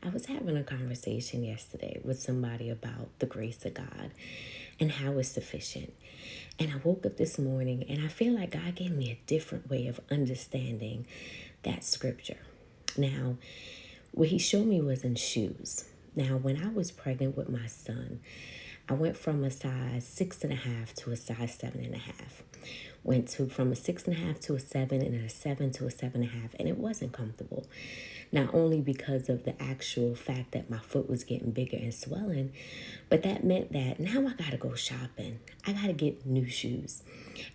I was having a conversation yesterday with somebody about the grace of God and how it's sufficient. And I woke up this morning and I feel like God gave me a different way of understanding that scripture. Now, what he showed me was in shoes. Now, when I was pregnant with my son, I went from a size 6.5 to a size 7.5. Went to from a 6.5 to a 7 and a 7 to a 7.5, and it wasn't comfortable. Not only because of the actual fact that my foot was getting bigger and swelling, but that meant that now I gotta go shopping. I gotta get new shoes.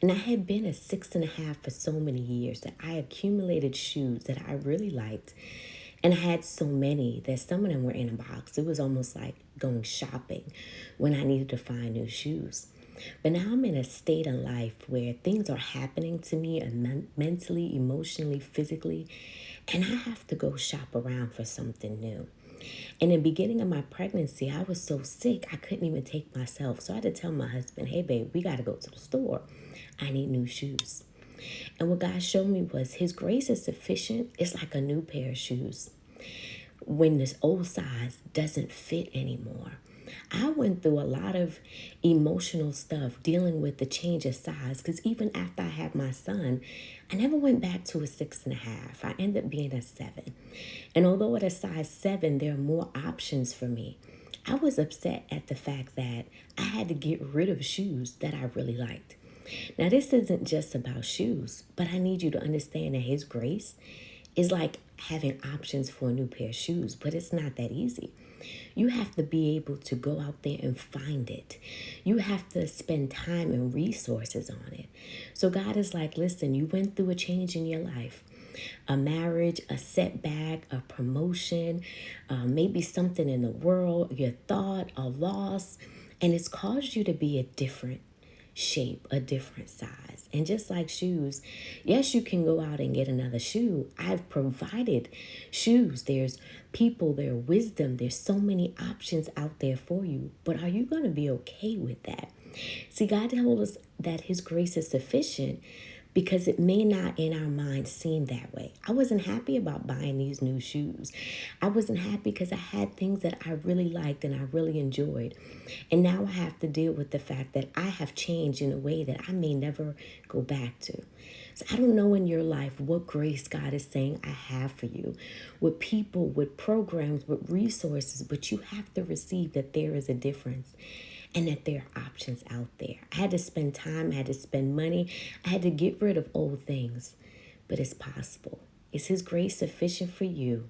And I had been a 6.5 for so many years that I accumulated shoes that I really liked. And I had so many that some of them were in a box. It was almost like going shopping when I needed to find new shoes. But now I'm in a state of life where things are happening to me mentally, emotionally, physically, and I have to go shop around for something new. In the beginning of my pregnancy, I was so sick, I couldn't even take myself. So I had to tell my husband, hey, babe, we got to go to the store. I need new shoes. And what God showed me was his grace is sufficient. It's like a new pair of shoes when this old size doesn't fit anymore. I went through a lot of emotional stuff dealing with the change of size because even after I had my son, I never went back to a 6.5. I ended up being a 7. And although at a size 7, there are more options for me, I was upset at the fact that I had to get rid of shoes that I really liked. Now, this isn't just about shoes, but I need you to understand that his grace is like having options for a new pair of shoes, but it's not that easy. You have to be able to go out there and find it. You have to spend time and resources on it. So God is like, listen, you went through a change in your life, a marriage, a setback, a promotion, maybe something in the world, your thought, a loss, and it's caused you to be a different shape, a different size. And just like shoes, yes, you can go out and get another shoe. I've provided shoes. There's people, there's wisdom. There's so many options out there for you. But are you going to be okay with that? See, God told us that his grace is sufficient because it may not in our minds seem that way. I wasn't happy about buying these new shoes. I wasn't happy because I had things that I really liked and I really enjoyed. And now I have to deal with the fact that I have changed in a way that I may never go back to. So I don't know in your life what grace God is saying I have for you, with people, with programs, with resources, but you have to receive that there is a difference and that there are options out there. I had to spend time, I had to spend money, I had to get rid of old things, but it's possible. Is his grace sufficient for you?